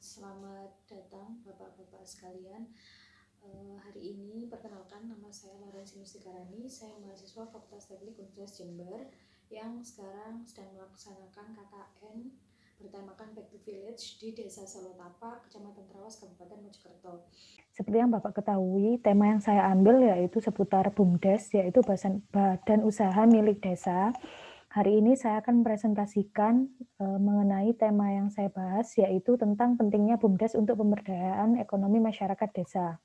Selamat datang Bapak-Bapak sekalian. Hari ini perkenalkan, nama saya Larensi Mustikarani. Saya mahasiswa Fakultas Teknik Universitas Jember yang sekarang sedang melaksanakan KKN bertemakan Back to Village di Desa Salotapa, Kecamatan Trawas, Kabupaten Mojokerto. Seperti yang Bapak ketahui, tema yang saya ambil yaitu seputar BUMDes, yaitu Badan Usaha Milik Desa. Hari ini saya akan mempresentasikan mengenai tema yang saya bahas, yaitu tentang pentingnya BUMDes untuk pemberdayaan ekonomi masyarakat desa.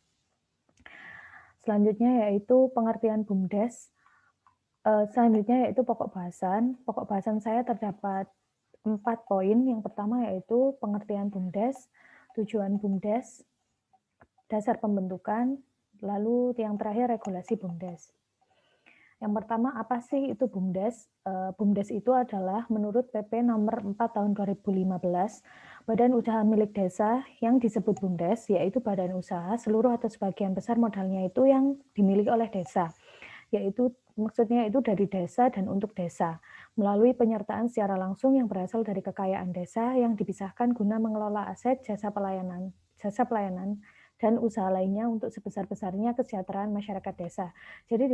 Selanjutnya yaitu pengertian BUMDes. Selanjutnya yaitu pokok bahasan. Pokok bahasan saya terdapat 4 poin. Yang pertama yaitu pengertian BUMDes, tujuan BUMDes, dasar pembentukan, lalu yang terakhir regulasi BUMDes. Yang pertama, apa sih itu BUMDes? BUMDes itu adalah menurut PP nomor 4 tahun 2015, badan usaha milik desa yang disebut BUMDes, yaitu badan usaha seluruh atau sebagian besar modalnya itu yang dimiliki oleh desa, yaitu maksudnya itu dari desa dan untuk desa, melalui penyertaan secara langsung yang berasal dari kekayaan desa yang dipisahkan guna mengelola aset jasa pelayanan, dan usaha lainnya untuk sebesar-besarnya kesejahteraan masyarakat desa. Jadi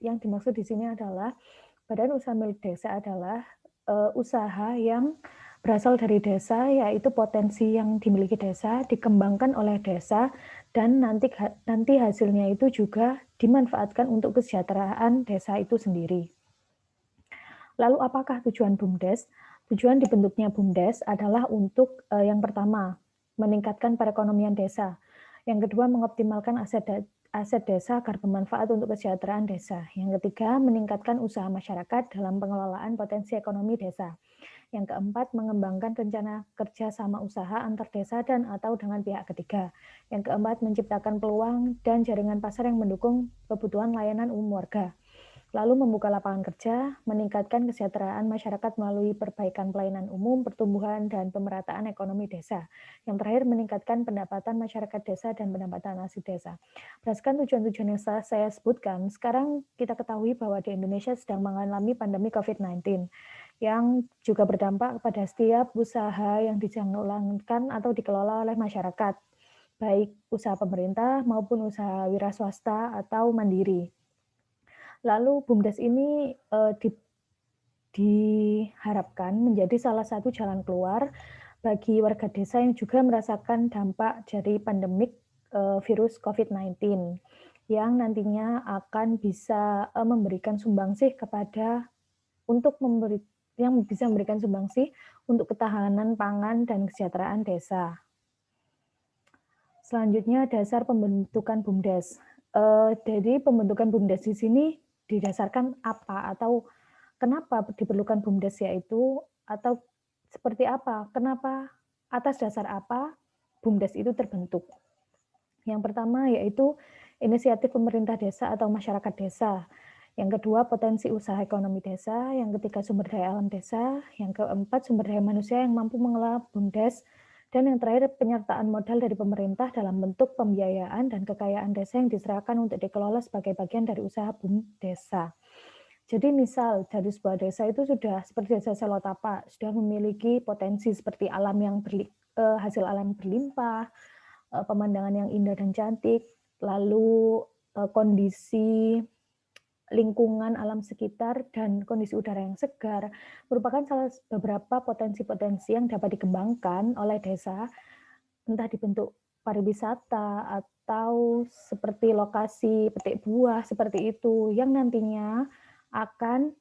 yang dimaksud di sini adalah badan usaha milik desa adalah usaha yang berasal dari desa, yaitu potensi yang dimiliki desa dikembangkan oleh desa dan nanti hasilnya itu juga dimanfaatkan untuk kesejahteraan desa itu sendiri. Lalu apakah tujuan BUMDes? Tujuan dibentuknya BUMDes adalah untuk yang pertama, meningkatkan perekonomian desa. Yang kedua, mengoptimalkan aset desa agar bermanfaat untuk kesejahteraan desa. Yang ketiga, meningkatkan usaha masyarakat dalam pengelolaan potensi ekonomi desa. Yang keempat, mengembangkan rencana kerja sama usaha antar desa dan atau dengan pihak ketiga. Yang keempat, menciptakan peluang dan jaringan pasar yang mendukung kebutuhan layanan umum warga. Lalu membuka lapangan kerja, meningkatkan kesejahteraan masyarakat melalui perbaikan pelayanan umum, pertumbuhan, dan pemerataan ekonomi desa. Yang terakhir, meningkatkan pendapatan masyarakat desa dan pendapatan asli desa. Berdasarkan tujuan-tujuan yang saya sebutkan, sekarang kita ketahui bahwa di Indonesia sedang mengalami pandemi COVID-19 yang juga berdampak pada setiap usaha yang dijalankan atau dikelola oleh masyarakat, baik usaha pemerintah maupun usaha wira swasta atau mandiri. Lalu BUMDes ini diharapkan menjadi salah satu jalan keluar bagi warga desa yang juga merasakan dampak dari pandemik virus COVID-19 yang nantinya akan bisa memberikan sumbangsih untuk ketahanan pangan dan kesejahteraan desa. Selanjutnya dasar pembentukan BUMDes. Jadi pembentukan BUMDes di sini didasarkan apa atau kenapa diperlukan BUMDes yaitu atau seperti apa, kenapa, atas dasar apa BUMDes itu terbentuk. Yang pertama yaitu inisiatif pemerintah desa atau masyarakat desa. Yang kedua potensi usaha ekonomi desa. Yang ketiga sumber daya alam desa. Yang keempat sumber daya manusia yang mampu mengelola BUMDes. Dan yang terakhir penyertaan modal dari pemerintah dalam bentuk pembiayaan dan kekayaan desa yang diserahkan untuk dikelola sebagai bagian dari usaha BUMDesa. Jadi misal dari sebuah desa itu sudah seperti desa Salotapa, sudah memiliki potensi seperti hasil alam berlimpah, pemandangan yang indah dan cantik, lalu kondisi lingkungan alam sekitar dan kondisi udara yang segar merupakan beberapa potensi-potensi yang dapat dikembangkan oleh desa, entah dibentuk pariwisata atau seperti lokasi petik buah seperti itu yang nantinya akan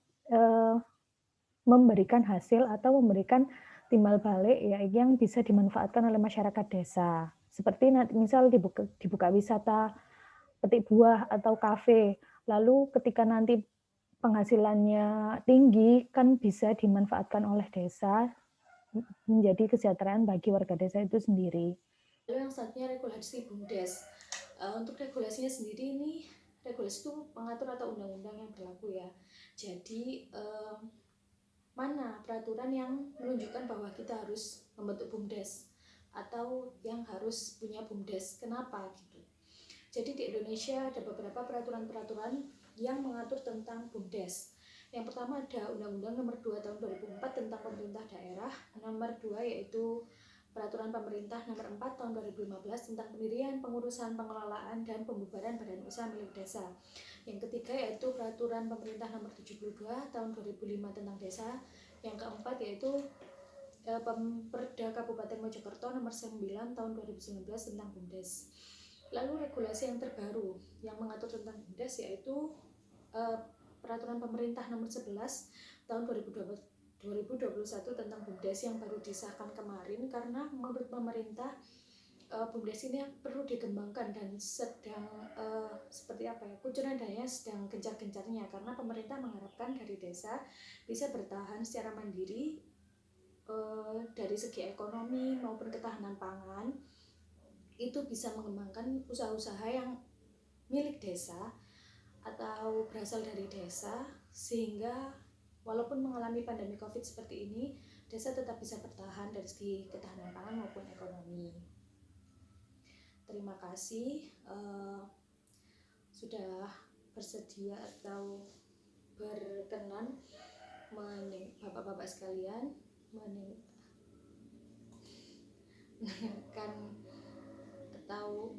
memberikan hasil atau memberikan timbal balik ya yang bisa dimanfaatkan oleh masyarakat desa. Seperti misal dibuka wisata petik buah atau kafe, lalu ketika nanti penghasilannya tinggi kan bisa dimanfaatkan oleh desa menjadi kesejahteraan bagi warga desa itu sendiri. Lalu yang selanjutnya regulasi BUMDes. Untuk regulasinya sendiri ini, regulasi itu pengatur atau undang-undang yang berlaku ya. Jadi mana peraturan yang menunjukkan bahwa kita harus membentuk BUMDes atau yang harus punya BUMDes, kenapa gitu. Jadi di Indonesia ada beberapa peraturan-peraturan yang mengatur tentang BUMDes. Yang pertama ada Undang-Undang Nomor 2 Tahun 2004 tentang pemerintah daerah. Nomor 2 yaitu Peraturan Pemerintah Nomor 4 Tahun 2015 tentang pendirian, pengurusan, pengelolaan, dan pembubaran badan usaha milik desa. Yang ketiga yaitu Peraturan Pemerintah Nomor 72 Tahun 2005 tentang desa. Yang keempat yaitu Perda Kabupaten Mojokerto Nomor 9 Tahun 2019 tentang BUMDes. Lalu regulasi yang terbaru yang mengatur tentang BUMDes yaitu Peraturan Pemerintah Nomor 11 Tahun 2021 tentang BUMDes yang baru disahkan kemarin, karena menurut pemerintah BUMDes ini perlu dikembangkan dan sedang seperti apa ya, kucuran dananya sedang gencar-gencarnya, karena pemerintah mengharapkan dari desa bisa bertahan secara mandiri dari segi ekonomi maupun ketahanan pangan, itu bisa mengembangkan usaha-usaha yang milik desa atau berasal dari desa, sehingga walaupun mengalami pandemi COVID seperti ini, desa tetap bisa bertahan dari segi ketahanan pangan maupun ekonomi. Terima kasih sudah bersedia atau berkenan Bapak-bapak sekalian mendengarkan atau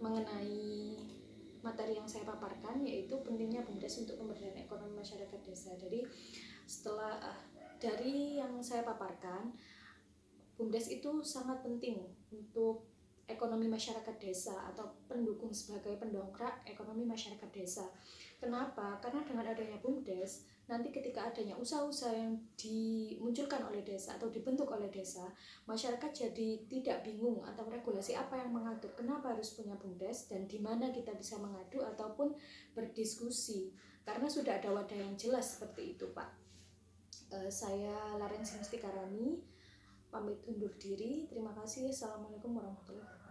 mengenai materi yang saya paparkan, yaitu pentingnya BUMDes untuk pemberdayaan ekonomi masyarakat desa. Jadi setelah dari yang saya paparkan, BUMDes itu sangat penting untuk ekonomi masyarakat desa atau pendukung sebagai pendongkrak ekonomi masyarakat desa. Kenapa? Karena dengan adanya BUMDes, nanti ketika adanya usaha-usaha yang dimunculkan oleh desa atau dibentuk oleh desa, masyarakat jadi tidak bingung atau regulasi apa yang mengatur kenapa harus punya BUMDes dan di mana kita bisa mengadu ataupun berdiskusi, karena sudah ada wadah yang jelas seperti itu, Pak. Saya Larensi Mustikarani pamit undur diri. Terima kasih. Assalamualaikum warahmatullahi wabarakatuh.